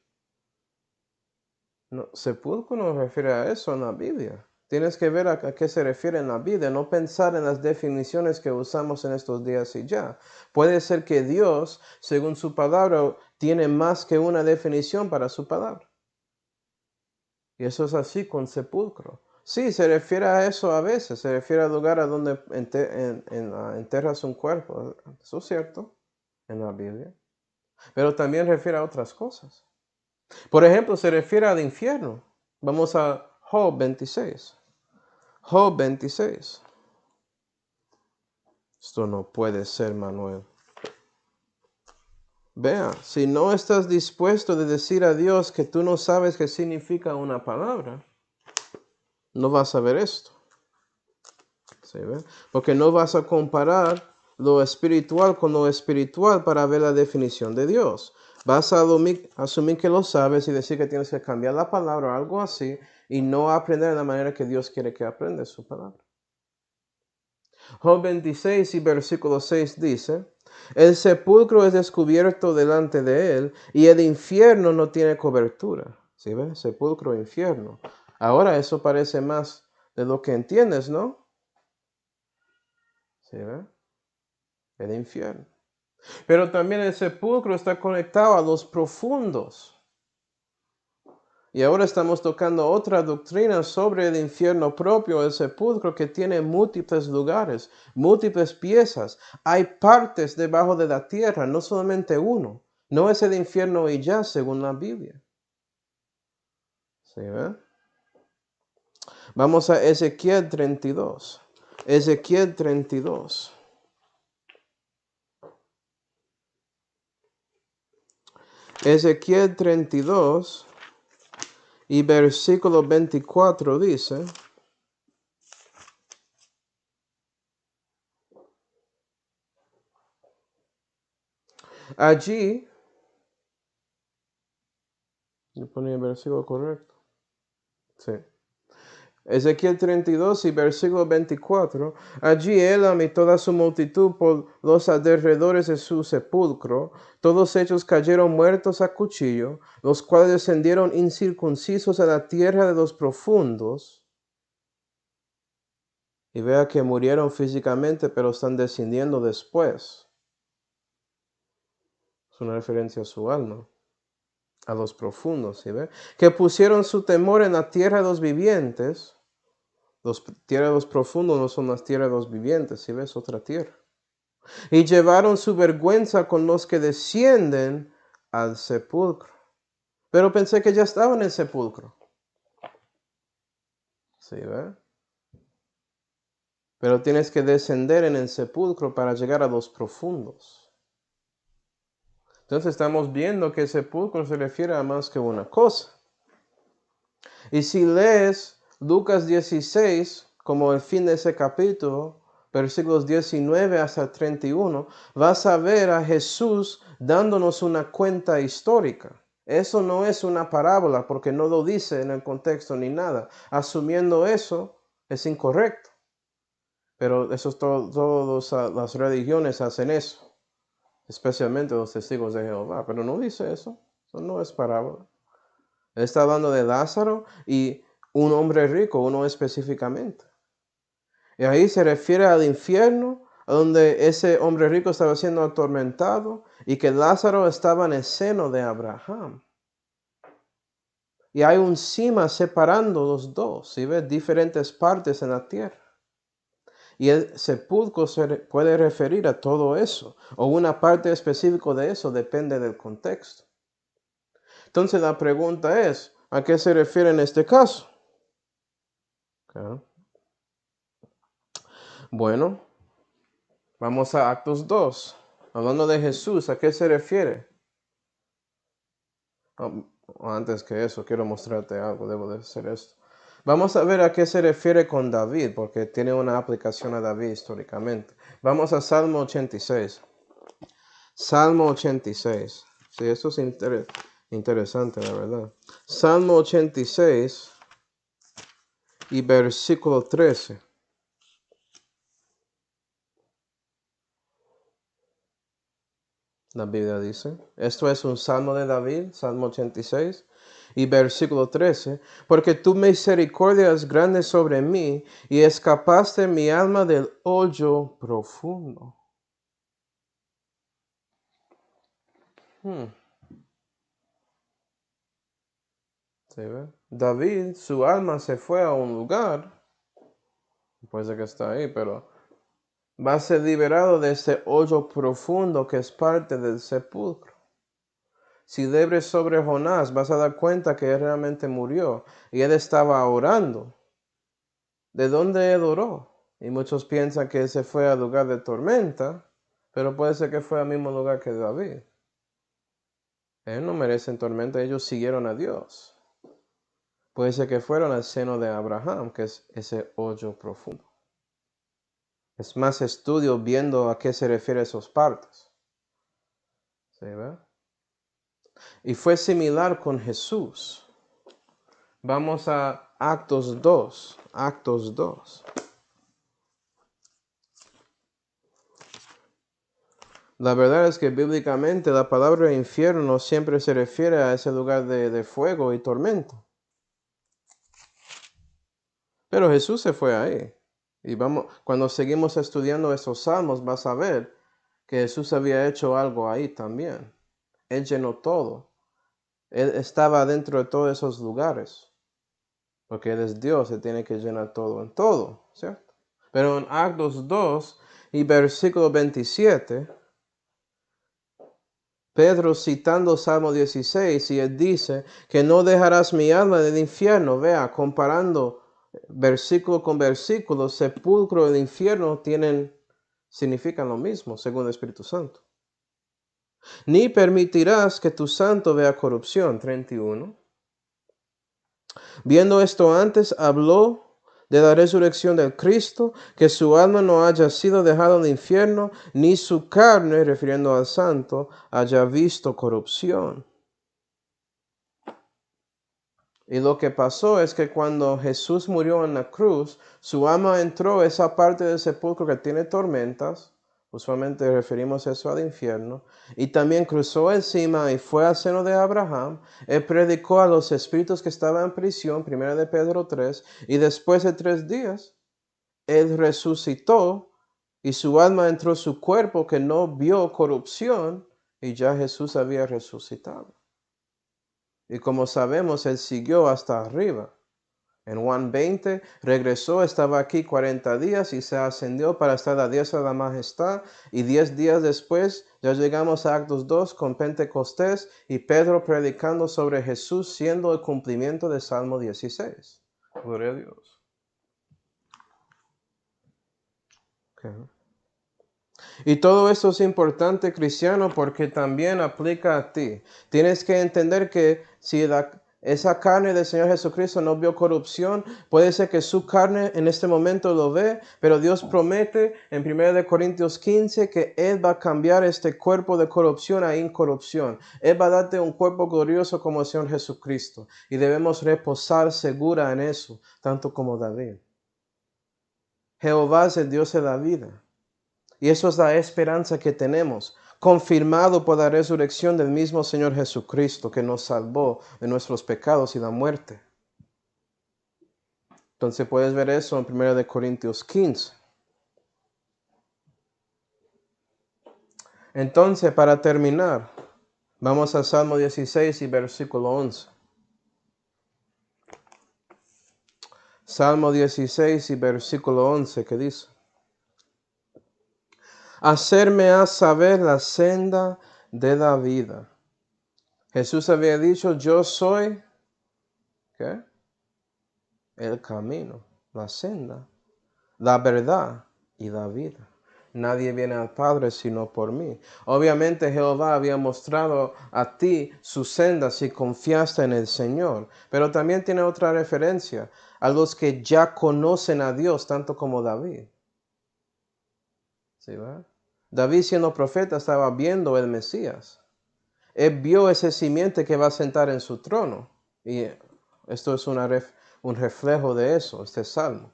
No, sepulcro no refiere a eso en la Biblia. Tienes que ver a qué se refiere en la Biblia, no pensar en las definiciones que usamos en estos días y ya. Puede ser que Dios, según su palabra, tiene más que una definición para su palabra. Y eso es así con sepulcro. Sí, se refiere a eso a veces, se refiere al lugar a donde enterras un cuerpo. Eso es cierto en la Biblia. Pero también refiere a otras cosas. Por ejemplo, se refiere al infierno. Vamos a Job 26. Job 26. Esto no puede ser, Manuel. Vea, si no estás dispuesto de decir a Dios que tú no sabes qué significa una palabra, no vas a ver esto. ¿Sí, ve? Porque no vas a comparar lo espiritual con lo espiritual para ver la definición de Dios. Vas a asumir que lo sabes y decir que tienes que cambiar la palabra o algo así y no aprender de la manera que Dios quiere que aprendas su palabra. Job 26 y versículo 6 dice, el sepulcro es descubierto delante de él y el infierno no tiene cobertura. ¿Sí ves? Sepulcro, infierno. Ahora eso parece más de lo que entiendes, ¿no? ¿Sí ves? El infierno. Pero también el sepulcro está conectado a los profundos. Y ahora estamos tocando otra doctrina sobre el infierno propio, el sepulcro, que tiene múltiples lugares, múltiples piezas. Hay partes debajo de la tierra, no solamente uno. No es el infierno y ya, según la Biblia. ¿Sí, ve? Vamos a Ezequiel 32. Ezequiel 32. Ezequiel 32 y versículo 24 dice, allí Yo ponía el versículo correcto. Sí. Ezequiel 32 y versículo 24. Allí Elam y toda su multitud por los alrededores de su sepulcro, todos ellos cayeron muertos a cuchillo, los cuales descendieron incircuncisos a la tierra de los profundos. Y vea que murieron físicamente, pero están descendiendo después. Es una referencia a su alma, a los profundos, ¿sí ve? Que pusieron su temor en la tierra de los vivientes. Los tierras de los profundos no son las tierras de los vivientes, ¿sí ves? Otra tierra. Y llevaron su vergüenza con los que descienden al sepulcro. Pero pensé que ya estaban en el sepulcro. ¿Sí ve? Pero tienes que descender en el sepulcro para llegar a los profundos. Entonces estamos viendo que el sepulcro se refiere a más que una cosa. Y si lees Lucas 16, como el fin de ese capítulo, versículos 19 hasta 31, vas a ver a Jesús dándonos una cuenta histórica. Eso no es una parábola porque no lo dice en el contexto ni nada. Asumiendo eso es incorrecto. Pero eso todas las religiones hacen eso, especialmente los testigos de Jehová. Pero no dice eso. Eso no es parábola. Él está hablando de Lázaro y un hombre rico, uno específicamente. Y ahí se refiere al infierno, donde ese hombre rico estaba siendo atormentado y que Lázaro estaba en el seno de Abraham. Y hay un cima separando los dos, ¿sí ves? Diferentes partes en la tierra. Y el sepulcro se puede referir a todo eso, o una parte específica de eso, depende del contexto. Entonces la pregunta es, ¿a qué se refiere en este caso? Okay. Bueno, vamos a Actos 2. Hablando de Jesús, ¿a qué se refiere? Antes que eso, quiero mostrarte algo, debo de hacer esto. Vamos a ver a qué se refiere con David, porque tiene una aplicación a David históricamente. Vamos a Salmo 86. Salmo 86. Sí, eso es interesante, la verdad. Salmo 86 y versículo 13. La Biblia dice, esto es un salmo de David, Salmo 86, y versículo 13, porque tu misericordia es grande sobre mí, y escapaste mi alma del hoyo profundo. ¿Sí ve? David, su alma se fue a un lugar, puede ser que está ahí, pero va a ser liberado de ese hoyo profundo que es parte del sepulcro. Si lees sobre Jonás, vas a dar cuenta que él realmente murió y él estaba orando. ¿De dónde él oró? Y muchos piensan que él se fue al lugar de tormenta, pero puede ser que fue al mismo lugar que David. Él no merece tormenta, ellos siguieron a Dios. Puede ser que fueron al seno de Abraham, que es ese hoyo profundo. Es más estudio viendo a qué se refiere esas partes. ¿Sí ve? Y fue similar con Jesús. Vamos a Actos 2. Actos 2. La verdad es que bíblicamente la palabra infierno siempre se refiere a ese lugar de fuego y tormento. Pero Jesús se fue ahí. Y cuando seguimos estudiando esos salmos, vas a ver que Jesús había hecho algo ahí también. Él llenó todo. Él estaba dentro de todos esos lugares. Porque Él es Dios, Él tiene que llenar todo en todo, ¿cierto? Pero en Actos 2 y versículo 27, Pedro citando Salmo 16, y él dice que no dejarás mi alma del infierno. Vea, comparando versículo con versículo, sepulcro y el infierno significan lo mismo, según el Espíritu Santo. Ni permitirás que tu santo vea corrupción. 31. Viendo esto antes, habló de la resurrección del Cristo, que su alma no haya sido dejada en el infierno, ni su carne, refiriendo al santo, haya visto corrupción. Y lo que pasó es que cuando Jesús murió en la cruz, su alma entró a esa parte del sepulcro que tiene tormentas, usualmente referimos eso al infierno, y también cruzó encima y fue al seno de Abraham. Él predicó a los espíritus que estaban en prisión, 1 de Pedro 3, y después de 3 días, él resucitó y su alma entró en su cuerpo que no vio corrupción, y ya Jesús había resucitado. Y como sabemos, él siguió hasta arriba. En Juan 20 regresó, estaba aquí 40 días y se ascendió para estar a la diestra de la majestad. Y 10 días después ya llegamos a Actos 2 con Pentecostés y Pedro predicando sobre Jesús, siendo el cumplimiento de Salmo 16. Gloria a Dios. Okay. Y todo esto es importante, cristiano, porque también aplica a ti. Tienes que entender que si esa carne del Señor Jesucristo no vio corrupción, puede ser que su carne en este momento lo ve, pero Dios promete en 1 Corintios 15 que Él va a cambiar este cuerpo de corrupción a incorrupción. Él va a darte un cuerpo glorioso como el Señor Jesucristo. Y debemos reposar segura en eso, tanto como David. Jehová es el Dios de la vida. Y eso es la esperanza que tenemos, confirmado por la resurrección del mismo Señor Jesucristo que nos salvó de nuestros pecados y la muerte. Entonces puedes ver eso en 1 Corintios 15. Entonces, para terminar, vamos a Salmo 16 y versículo 11. Salmo 16 y versículo 11, que dice: hacerme a saber la senda de la vida. Jesús había dicho, yo soy, ¿qué? El camino, la senda, la verdad y la vida. Nadie viene al Padre sino por mí. Obviamente Jehová había mostrado a ti su senda si confiaste en el Señor. Pero también tiene otra referencia a los que ya conocen a Dios, tanto como David. ¿Sí, verdad? David, siendo profeta, estaba viendo el Mesías. Él vio ese simiente que va a sentar en su trono. Y esto es un reflejo de eso, este salmo.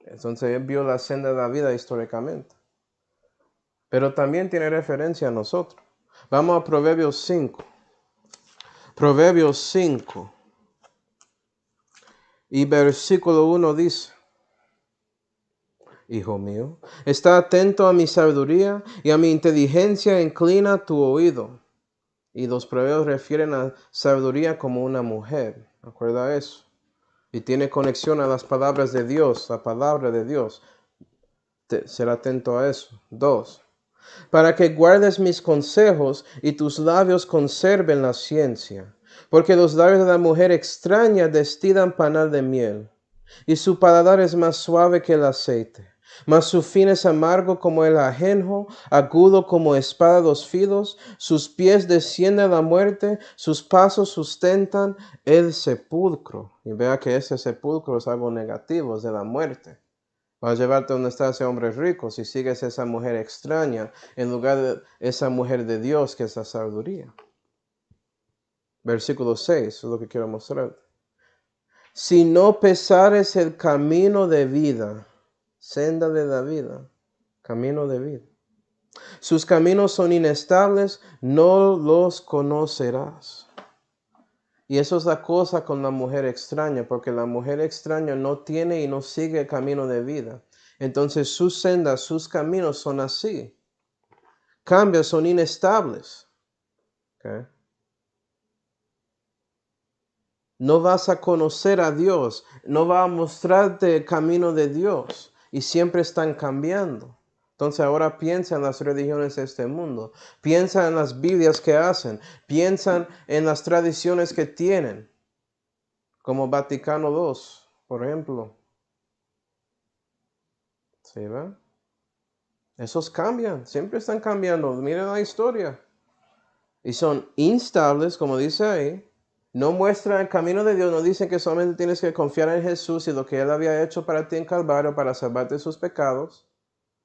Entonces él vio la senda de la vida históricamente. Pero también tiene referencia a nosotros. Vamos a Proverbios 5. Proverbios 5. Y versículo 1 dice: hijo mío, está atento a mi sabiduría y a mi inteligencia inclina tu oído. Y los proverbios refieren a sabiduría como una mujer. ¿Recuerda eso? Y tiene conexión a las palabras de Dios, la palabra de Dios. Ser atento a eso. 2. Para que guardes mis consejos y tus labios conserven la ciencia. Porque los labios de la mujer extraña destilan panal de miel, y su paladar es más suave que el aceite. Mas su fin es amargo como el ajenjo, agudo como espada de dos filos. Sus pies descienden a la muerte, sus pasos sustentan el sepulcro. Y vea que ese sepulcro es algo negativo, es de la muerte. Va a llevarte donde está ese hombre rico si sigues esa mujer extraña en lugar de esa mujer de Dios que es la sabiduría. Versículo 6 es lo que quiero mostrarte. Si no pesares el camino de vida, senda de la vida, camino de vida. Sus caminos son inestables, no los conocerás. Y eso es la cosa con la mujer extraña, porque la mujer extraña no tiene y no sigue el camino de vida. Entonces sus sendas, sus caminos son así. Cambios, son inestables. ¿Okay? No vas a conocer a Dios, no va a mostrarte el camino de Dios y siempre están cambiando. Entonces ahora piensa en las religiones de este mundo, piensa en las Biblias que hacen, piensan en las tradiciones que tienen, como Vaticano II, por ejemplo. ¿Sí, va? Esos cambian, siempre están cambiando. Miren la historia. Y son instables, como dice ahí. No muestran el camino de Dios, no dicen que solamente tienes que confiar en Jesús y lo que Él había hecho para ti en Calvario para salvarte de sus pecados.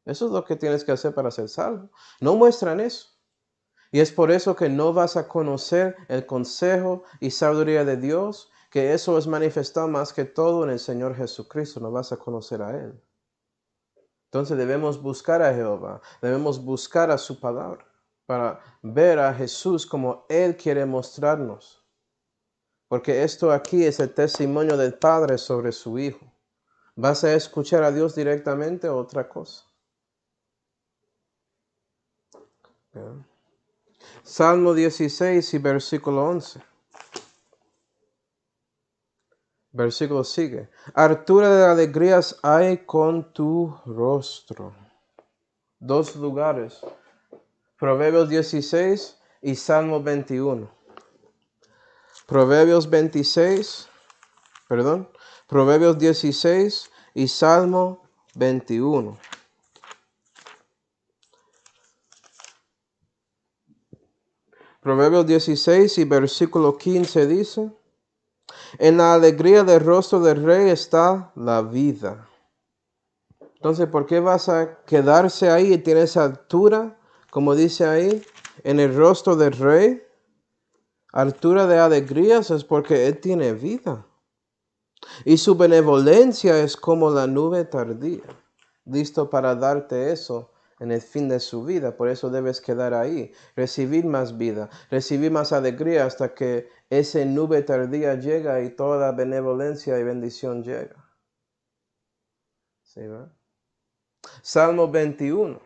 Eso es lo que tienes que hacer para ser salvo. No muestran eso. Y es por eso que no vas a conocer el consejo y sabiduría de Dios, que eso es manifestado más que todo en el Señor Jesucristo. No vas a conocer a Él. Entonces debemos buscar a Jehová, debemos buscar a su palabra para ver a Jesús como Él quiere mostrarnos. Porque esto aquí es el testimonio del Padre sobre su Hijo. ¿Vas a escuchar a Dios directamente o otra cosa? ¿Ya? Salmo 16 y versículo 11. Versículo sigue. Hartura de alegrías hay con tu rostro. Dos lugares. Proverbios 16 y Salmo 21. Proverbios 16 y Salmo 21. Proverbios 16 y versículo 15 dice: en la alegría del rostro del rey está la vida. Entonces, ¿por qué vas a quedarse ahí y tienes altura, como dice ahí, en el rostro del rey? Altura de alegrías es porque Él tiene vida. Y su benevolencia es como la nube tardía, listo para darte eso en el fin de su vida. Por eso debes quedar ahí, recibir más vida, recibir más alegría hasta que esa nube tardía llega y toda benevolencia y bendición llega. ¿Sí, verdad? Salmo 21.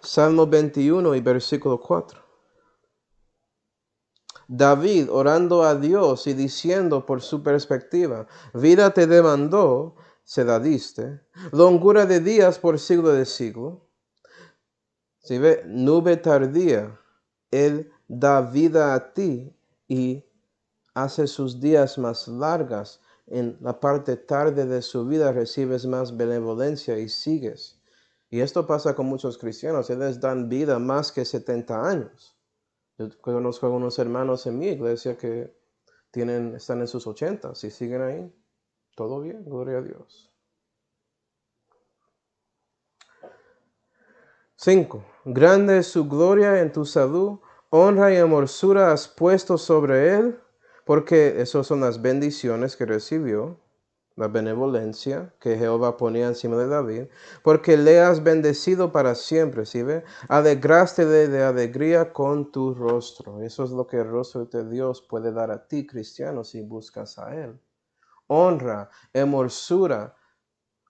Salmo 21 y versículo 4. David orando a Dios y diciendo por su perspectiva: vida te demandó, se la diste, longura de días por siglo de siglo. Si ve, nube tardía, Él da vida a ti y hace sus días más largas. En la parte tarde de su vida recibes más benevolencia y sigues. Y esto pasa con muchos cristianos. Ellos dan vida más que 70 años. Yo conozco a algunos hermanos en mi iglesia que están en sus 80 y siguen ahí. Todo bien, gloria a Dios. 5. Grande es su gloria en tu salud, honra y hermosura has puesto sobre él, porque esas son las bendiciones que recibió, la benevolencia que Jehová ponía encima de David, porque le has bendecido para siempre, ¿sí ve? Alegraste de alegría con tu rostro. Eso es lo que el rostro de Dios puede dar a ti, cristiano, si buscas a Él. Honra, hermosura,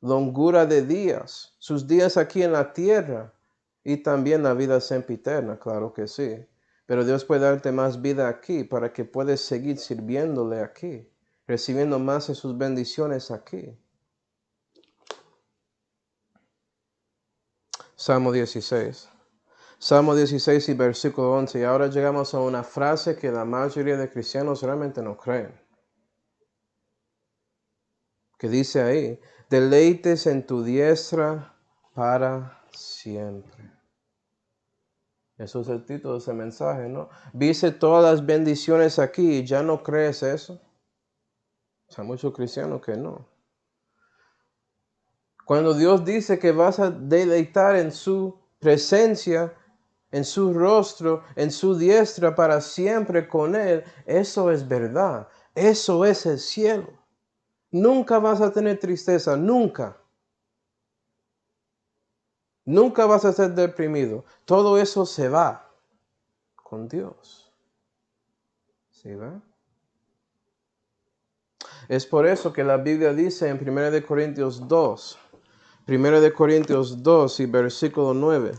longura de días, sus días aquí en la tierra y también la vida sempiterna, claro que sí. Pero Dios puede darte más vida aquí para que puedas seguir sirviéndole aquí, recibiendo más de sus bendiciones aquí. Salmo 16. Salmo 16 y versículo 11. Y ahora llegamos a una frase que la mayoría de cristianos realmente no creen. Que dice ahí: deleites en tu diestra para siempre. Eso es el título de ese mensaje, ¿no? Viste todas las bendiciones aquí y ya no crees eso. O sea, muchos cristianos que no. Cuando Dios dice que vas a deleitar en su presencia, en su rostro, en su diestra para siempre con Él, eso es verdad. Eso es el cielo. Nunca vas a tener tristeza, nunca. Nunca vas a ser deprimido. Todo eso se va con Dios. ¿Sí va? Es por eso que la Biblia dice en 1 Corintios 2, 1 Corintios 2 y versículo 9,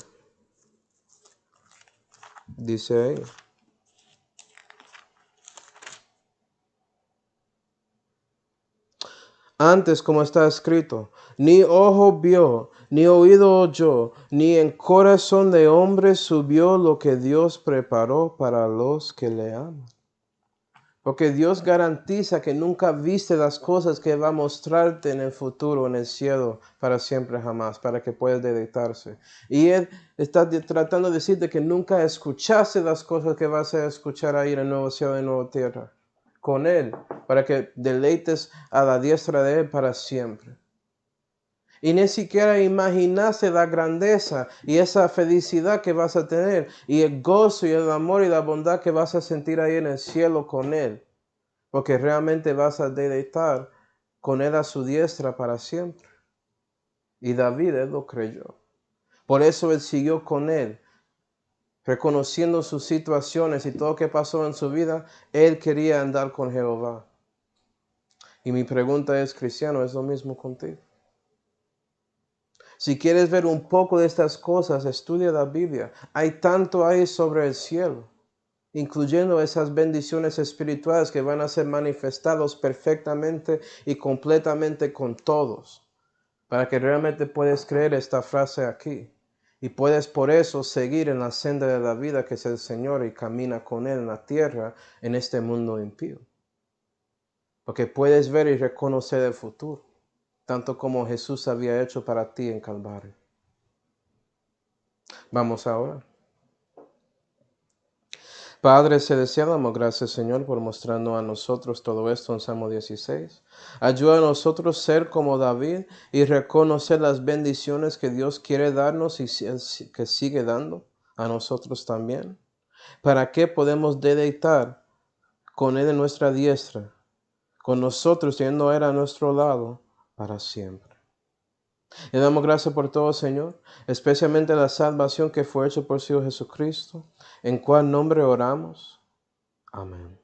dice ahí: antes, como está escrito, ni ojo vio, ni oído oyó, ni en corazón de hombre subió lo que Dios preparó para los que le aman. Porque Dios garantiza que nunca viste las cosas que va a mostrarte en el futuro, en el cielo, para siempre jamás, para que puedas deleitarse. Y Él está tratando de decirte que nunca escuchaste las cosas que vas a escuchar ahí en el nuevo cielo y nueva tierra. Con Él, para que deleites a la diestra de Él para siempre. Y ni siquiera imaginaste la grandeza y esa felicidad que vas a tener y el gozo y el amor y la bondad que vas a sentir ahí en el cielo con Él. Porque realmente vas a deleitar con Él a su diestra para siempre. Y David, él lo creyó. Por eso él siguió con Él. Reconociendo sus situaciones y todo lo que pasó en su vida, él quería andar con Jehová. Y mi pregunta es, cristiano, ¿es lo mismo contigo? Si quieres ver un poco de estas cosas, estudia la Biblia. Hay tanto ahí sobre el cielo, incluyendo esas bendiciones espirituales que van a ser manifestados perfectamente y completamente con todos, para que realmente puedas creer esta frase aquí. Y puedes por eso seguir en la senda de la vida que es el Señor y camina con Él en la tierra, en este mundo impío. Porque puedes ver y reconocer el futuro, tanto como Jesús había hecho para ti en Calvario. Vamos ahora. Padre celestial, damos gracias, Señor, por mostrarnos a nosotros todo esto en Salmo 16. Ayuda a nosotros ser como David y reconocer las bendiciones que Dios quiere darnos y que sigue dando a nosotros también. ¿Para qué podemos deleitar con Él en nuestra diestra, con nosotros yendo Él a nuestro lado para siempre? Le damos gracias por todo, Señor, especialmente la salvación que fue hecha por su Hijo Jesucristo, en cual nombre oramos. Amén.